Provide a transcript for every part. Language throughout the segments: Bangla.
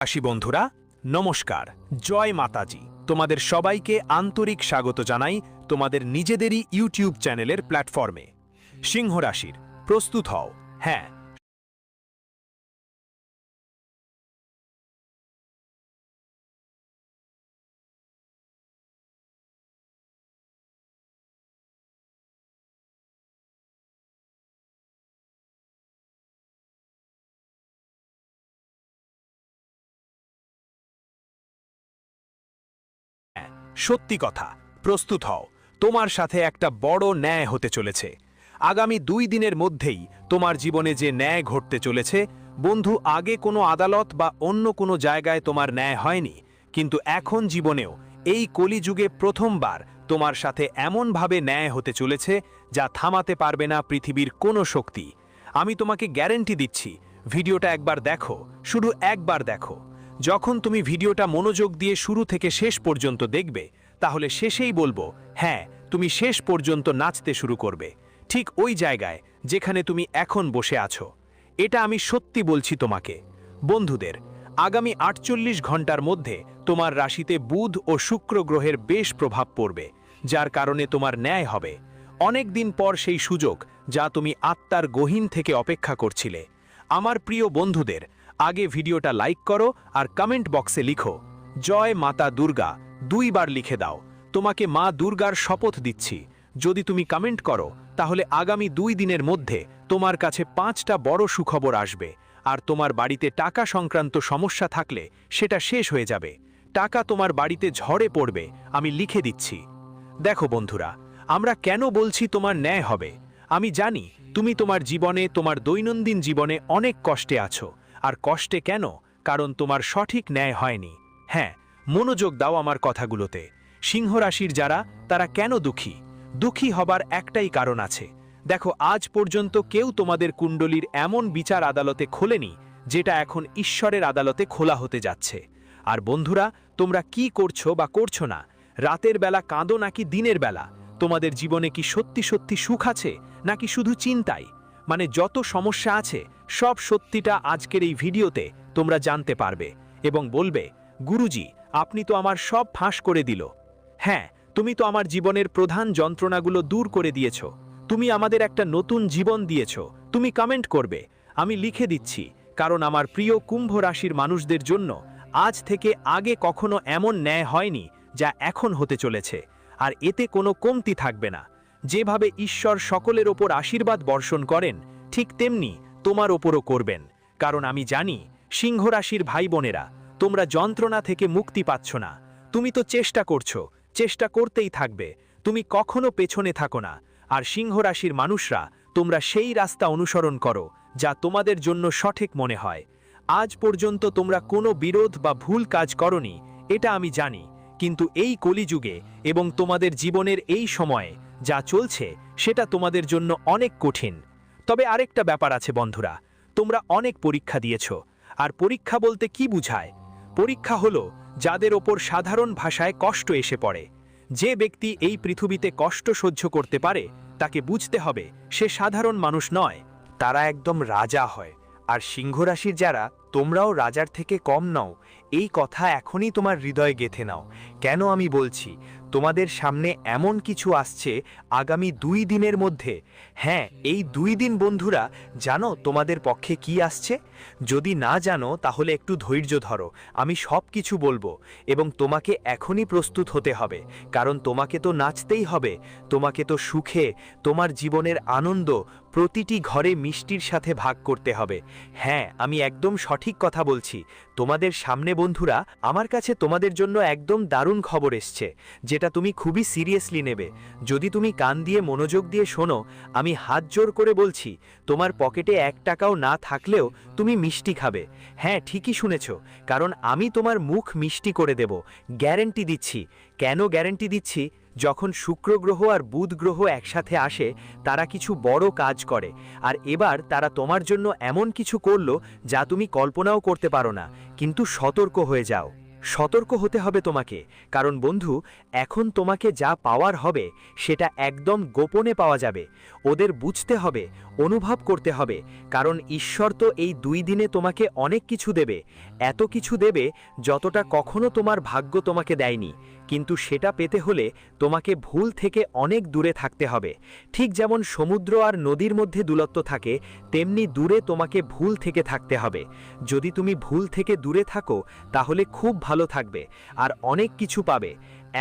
রাশি বন্ধুরা নমস্কার, জয় মাতাজি। তোমাদের সবাইকে আন্তরিক স্বাগত জানাই তোমাদের নিজেদেরই ইউটিউব চ্যানেলের প্ল্যাটফর্মে। সিংহ রাশির প্রস্তুত হও। হ্যাঁ, সত্যি কথা, প্রস্তুত হও। তোমার সাথে একটা বড় ন্যায় হতে চলেছে। আগামী 2 দিনের মধ্যেই তোমার জীবনে যে ন্যায় ঘটতে চলেছে, বন্ধু, আগে কোনো আদালত বা অন্য কোনো জায়গায় তোমার ন্যায় হয়নি, কিন্তু এখন জীবনেও এই কলিযুগে প্রথমবার তোমার সাথে এমনভাবে ন্যায় হতে চলেছে যা থামাতে পারবে না পৃথিবীর কোনো শক্তি। আমি তোমাকে গ্যারান্টি দিচ্ছি, ভিডিওটা একবার দেখো, শুধু একবার দেখো। যখন তুমি ভিডিওটা মনোযোগ দিয়ে শুরু থেকে শেষ পর্যন্ত দেখবে, তাহলে শেষেই বলবো, হ্যাঁ, তুমি শেষ পর্যন্ত নাচতে শুরু করবে, ঠিক ওই জায়গায় যেখানে তুমি এখন বসে আছো। এটা আমি সত্যি বলছি তোমাকে। বন্ধুদের, আগামী 48 ঘন্টার মধ্যে তোমার রাশিতে বুধ ও শুক্র গ্রহের বেশ প্রভাব পড়বে, যার কারণে তোমার ন্যায় হবে। অনেক দিন পর সেই সুযোগ যা তুমি আত্মার গহীন থেকে অপেক্ষা করছিলে। আমার প্রিয় বন্ধুদের, আগে ভিডিওটা লাইক করো আর কমেন্ট বক্সে লিখো জয় মাতা দুর্গা, 2 বার লিখে দাও। তোমাকে মা দুর্গার শপথ দিচ্ছি, যদি তুমি কমেন্ট করো তাহলে আগামী 2 দিনের মধ্যে তোমার কাছে 5টা বড় সুখবর আসবে। আর তোমার বাড়িতে টাকা সংক্রান্ত সমস্যা থাকলে সেটা শেষ হয়ে যাবে। টাকা তোমার বাড়িতে ঝড়ে পড়বে, আমি লিখে দিচ্ছি। দেখো বন্ধুরা, আমরা কেন বলছি তোমার ন্যায় হবে। আমি জানি তুমি তোমার জীবনে, তোমার দৈনন্দিন জীবনে অনেক কষ্টে আছো। আর কষ্টে কেন? কারণ তোমার সঠিক ন্যায় হয়নি। হ্যাঁ, মনোযোগ দাও আমার কথাগুলোতে। সিংহ রাশির যারা, তারা কেন দুঃখী? দুঃখী হবার একটাই কারণ আছে। দেখো, আজ পর্যন্ত কেউ তোমাদের কুণ্ডলীর এমন বিচার আদালতে খোলেনি যেটা এখন ঈশ্বরের আদালতে খোলা হতে যাচ্ছে। আর বন্ধুরা, তোমরা কি করছো বা করছো না, রাতের বেলা কাঁদো নাকি দিনের বেলা, তোমাদের জীবনে কি সত্যি সত্যি সুখ আছে নাকি শুধু চিন্তাই? মানে যত সমস্যা আছে সব সত্যিটা আজকের এই ভিডিওতে তোমরা জানতে পারবে এবং বলবে, গুরুজি, আপনি তো আমার সব ফাঁস করে দিল। হ্যাঁ, তুমি তো আমার জীবনের প্রধান যন্ত্রণাগুলো দূর করে দিয়েছো। তুমি আমাদের একটা নতুন জীবন দিয়েছো। তুমি কমেন্ট করবে, আমি লিখে দিচ্ছি, কারণ আমার প্রিয় কুম্ভ রাশির মানুষদের জন্য আজ থেকে আগে কখনো এমন ন্যায় হয়নি যা এখন হতে চলেছে। আর এতে কোনো কমতি থাকবে না। যেভাবে ঈশ্বর সকলের ওপর আশীর্বাদ বর্ষণ করেন, ঠিক তেমনি তোমার ওপরও করবেন। কারণ আমি জানি, সিংহ রাশির ভাই বোনেরা, তোমরা যন্ত্রণা থেকে মুক্তি পাচ্ছ না। তুমি তো চেষ্টা করছো, চেষ্টা করতেই থাকবে। তুমি কখনো পেছনে থাকো না। আর সিংহ রাশির মানুষরা, তোমরা সেই রাস্তা অনুসরণ করো যা তোমাদের জন্য সঠিক মনে হয়। আজ পর্যন্ত তোমরা কোনো বিরোধ বা ভুল কাজ করনি, এটা আমি জানি। কিন্তু এই কলিযুগে এবং তোমাদের জীবনের এই সময়ে যা চলছে, সেটা তোমাদের জন্য অনেক কঠিন। তবে আরেকটা ব্যাপার আছে বন্ধুরা, তোমরা অনেক পরীক্ষা দিয়েছ। আর পরীক্ষা বলতে কি বুঝায়? পরীক্ষা হলো যাদের ওপর সাধারণ ভাষায় কষ্ট এসে পড়ে। যে ব্যক্তি এই পৃথিবীতে কষ্ট সহ্য করতে পারে, তাকে বুঝতে হবে সে সাধারণ মানুষ নয়, তারা একদম রাজা হয়। আর সিংহ রাশির যারা, তোমরাও রাজার থেকে কম নও। এই কথা এখনই তোমার হৃদয়ে গেঁথে নাও। কেন আমি বলছি? তোমাদের সামনে এমন কিছু আসছে আগামী 2 দিনের মধ্যে। হ্যাঁ, এই 2 দিন বন্ধুরা, জানো তোমাদের পক্ষে কি আসছে? যদি না জানো তাহলে একটু ধৈর্য ধরো, আমি সব কিছু বলবো। এবং তোমাকে এখনই প্রস্তুত হতে হবে, কারণ তোমাকে তো নাচতেই হবে। তোমাকে তো সুখে, তোমার জীবনের আনন্দ প্রতিটি ঘরে মিষ্টির সাথে ভাগ করতে হবে। হ্যাঁ, আমি একদম সঠিক কথা বলছি। তোমাদের সামনে বন্ধুরা, আমার কাছে তোমাদের জন্য একদম দারুণ খবর এসছে, যেটা তুমি খুবই সিরিয়াসলি নেবে। যদি তুমি কান দিয়ে মনোযোগ দিয়ে শোনো, আমি হাত জোর করে বলছি, তোমার পকেটে 1 টাকাও না থাকলেও তুমি মিষ্টি খাবে। হ্যাঁ, ঠিকই শুনেছ, কারণ আমি তোমার মুখ মিষ্টি করে দেব, গ্যারেন্টি দিচ্ছি। কেন গ্যারেন্টি দিচ্ছি? যখন শুক্র গ্রহ আর বুধ গ্রহ একসাথে আসে, তারা কিছু বড় কাজ করে। আর এবার তারা তোমার জন্য এমন কিছু করলো যা তুমি কল্পনাও করতে পারো না। কিন্তু সতর্ক হয়ে যাও। সতর্ক হতে হবে তোমাকে, কারণ বন্ধু, এখন তোমাকে যা পাওয়ার হবে সেটা একদম গোপনে পাওয়া যাবে। ওদের বুঝতে হবে, অনুভব করতে হবে, কারণ ঈশ্বর তো এই 2 দিনে তোমাকে অনেক কিছু দেবে, এত কিছু দেবে যতটা কখনো তোমার ভাগ্য তোমাকে দেয়নি। কিন্তু সেটা পেতে হলে তোমাকে ভুল থেকে অনেক দূরে থাকতে হবে। ঠিক যেমন সমুদ্র আর নদীর মধ্যে দূরত্ব থাকে, তেমনি দূরে তোমাকে ভুল থেকে থাকতে হবে। যদি তুমি ভুল থেকে দূরে থাকো তাহলে খুব ভালো থাকবে আর অনেক কিছু পাবে,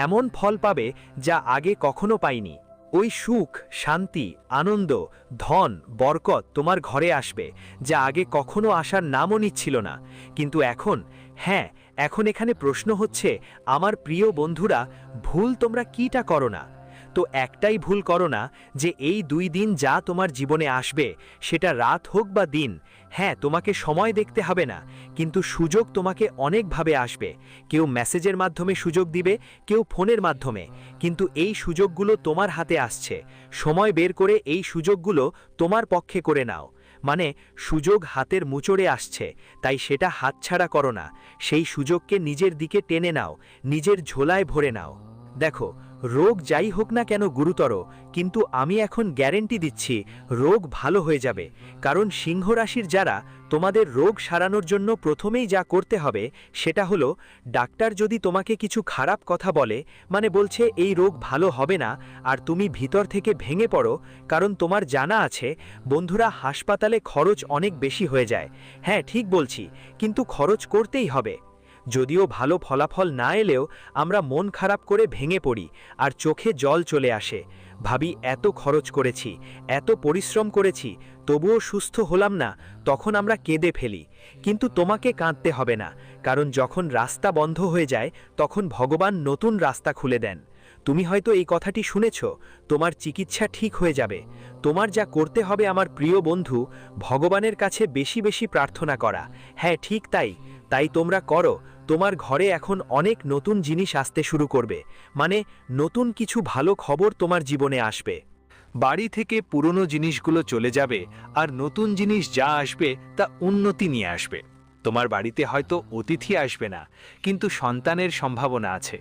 এমন ফল পাবে যা আগে কখনো পাইনি। ওই সুখ, শান্তি, আনন্দ, ধন, বরকত তোমার ঘরে আসবে যা আগে কখনো আসার নামও নিচ্ছিল না। কিন্তু এখন, হ্যাঁ, এখন এখানে প্রশ্ন হচ্ছে, আমার প্রিয় বন্ধুরা, ভুল তোমরা কিটা করো না? তো একটাই ভুল করো না যে এই 2 দিন যা তোমার জীবনে আসবে সেটা রাত হোক বা দিন, হ্যাঁ, তোমাকে সময় দেখতে হবে না, কিন্তু সুযোগ তোমাকে অনেকভাবে আসবে। কেউ মেসেজের মাধ্যমে সুযোগ দিবে, কেউ ফোনের মাধ্যমে, কিন্তু এই সুযোগগুলো তোমার হাতে আসছে। সময় বের করে এই সুযোগগুলো তোমার পক্ষে করে নাও। মানে সুযোগ হাতের মুচড়ে আসছে, তাই সেটা হাতছাড়া করো না। সেই সুযোগকে নিজের দিকে টেনে নাও, নিজের ঝোলায় ভরে নাও। দেখো, রোগ যাই হোক না কেন গুরুতর, কিন্তু আমি এখন গ্যারেন্টি দিচ্ছি রোগ ভালো হয়ে যাবে। কারণ সিংহ রাশির যারা, তোমাদের রোগ সারানোর জন্য প্রথমেই যা করতে হবে সেটা হলো, ডাক্তার যদি তোমাকে কিছু খারাপ কথা বলে, মানে বলছে এই রোগ ভালো হবে না, আর তুমি ভিতর থেকে ভেঙে পড়ো, কারণ তোমার জানা আছে বন্ধুরা, হাসপাতালে খরচ অনেক বেশি হয়ে যায়। হ্যাঁ, ঠিক বলছি, কিন্তু খরচ করতেই হবে। যদিও ভালো ফলাফল না এলেও আমরা মন খারাপ করে ভেঙে পড়ি আর চোখে জল চলে আসে। ভাবি এত খরচ করেছি, এত পরিশ্রম করেছি, তবুও সুস্থ হলাম না, তখন আমরা কেঁদে ফেলি। কিন্তু তোমাকে কাঁদতে হবে না, কারণ যখন রাস্তা বন্ধ হয়ে যায় তখন ভগবান নতুন রাস্তা খুলে দেন। তুমি হয়তো এই কথাটি শুনেছ, তোমার চিকিৎসা ঠিক হয়ে যাবে। তোমার যা করতে হবে আমার প্রিয় বন্ধু, ভগবানের কাছে বেশি বেশি প্রার্থনা করা। হ্যাঁ, ঠিক তাই তোমরা করো। তোমার ঘরে এখন অনেক নতুন জিনিস আসতে শুরু করবে, মানে নতুন কিছু ভালো খবর তোমার জীবনে আসবে। বাড়ি থেকে পুরনো জিনিসগুলো চলে যাবে আর নতুন জিনিস যা আসবে তা উন্নতি নিয়ে আসবে। তোমার বাড়িতে হয়তো অতিথি আসবে না, কিন্তু সন্তানের সম্ভাবনা আছে।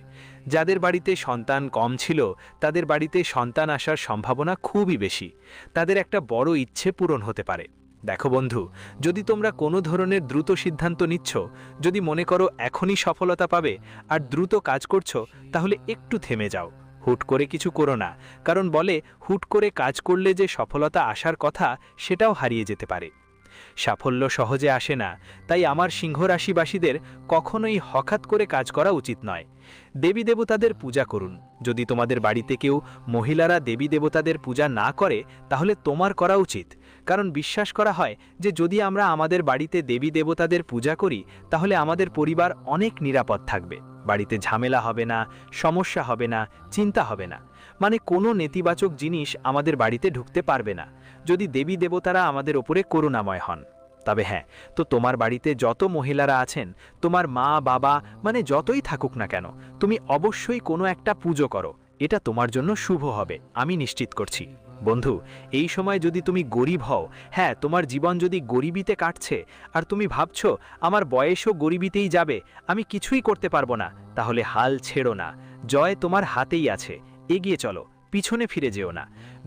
যাদের বাড়িতে সন্তান কম ছিল তাদের বাড়িতে সন্তান আসার সম্ভাবনা খুবই বেশি। তাদের একটা বড় ইচ্ছে পূরণ হতে পারে। দেখো বন্ধু, যদি তোমরা কোনো ধরনের দ্রুত সিদ্ধান্ত নিচ্ছ, যদি মনে করো এখনই সফলতা পাবে আর দ্রুত কাজ করছো, তাহলে একটু থেমে যাও। হুট করে কিছু করো না, কারণ বলে হুট করে কাজ করলে যে সফলতা আসার কথা সেটাও হারিয়ে যেতে পারে। সাফল্য সহজে আসে না, তাই আমার সিংহ রাশিবাসীদের কখনোই হঠাৎ করে কাজ করা উচিত নয়। দেবী দেবতাদের পূজা করুন। যদি তোমাদের বাড়িতে কেউ মহিলারা দেবী দেবতাদের পূজা না করে, তাহলে তোমার করা উচিত। কারণ বিশ্বাস করা হয় যে যদি আমরা আমাদের বাড়িতে দেবী দেবতাদের পূজা করি, তাহলে আমাদের পরিবার অনেক নিরাপদ থাকবে। বাড়িতে ঝামেলা হবে না, সমস্যা হবে না, চিন্তা হবে না, মানে কোনো নেতিবাচক জিনিস আমাদের বাড়িতে ঢুকতে পারবে না, যদি দেবী দেবতারা আমাদের ওপরে করুণাময় হন। তবে হ্যাঁ, তো তোমার বাড়িতে যত মহিলারা আছেন, তোমার মা বাবা মানে যতই থাকুক না কেন, তুমি অবশ্যই কোনো একটা পুজো করো। এটা তোমার জন্য শুভ হবে, আমি নিশ্চিত করছি। বন্ধু, এই সময় যদি তুমি গরিব হও, হ্যাঁ, তোমার জীবন যদি গরিবিতে কাটছে আর তুমি ভাবছো আমার বয়সও গরিবিতেই যাবে, আমি কিছুই করতে পারবো না, তাহলে হাল ছেড়ো না। জয় তোমার হাতেই আছে, এগিয়ে চলো, পিছনে ফিরে যেও না।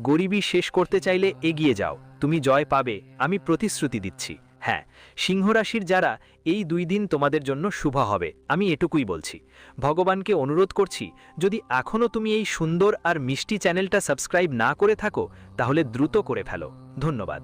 গরিবি শেষ করতে চাইলে এগিয়ে যাও, তুমি জয় পাবে, আমি প্রতিশ্রুতি দিচ্ছি। হ্যাঁ, সিংহ রাশির যারা, এই 2 দিন তোমাদের জন্য শুভ হবে, আমি এটুকুই বলছি। ভগবানকে অনুরোধ করছি, যদি এখনও তুমি এই সুন্দর আর মিষ্টি চ্যানেলটা সাবস্ক্রাইব না করে থাকো, তাহলে দ্রুত করে ফেলো। ধন্যবাদ।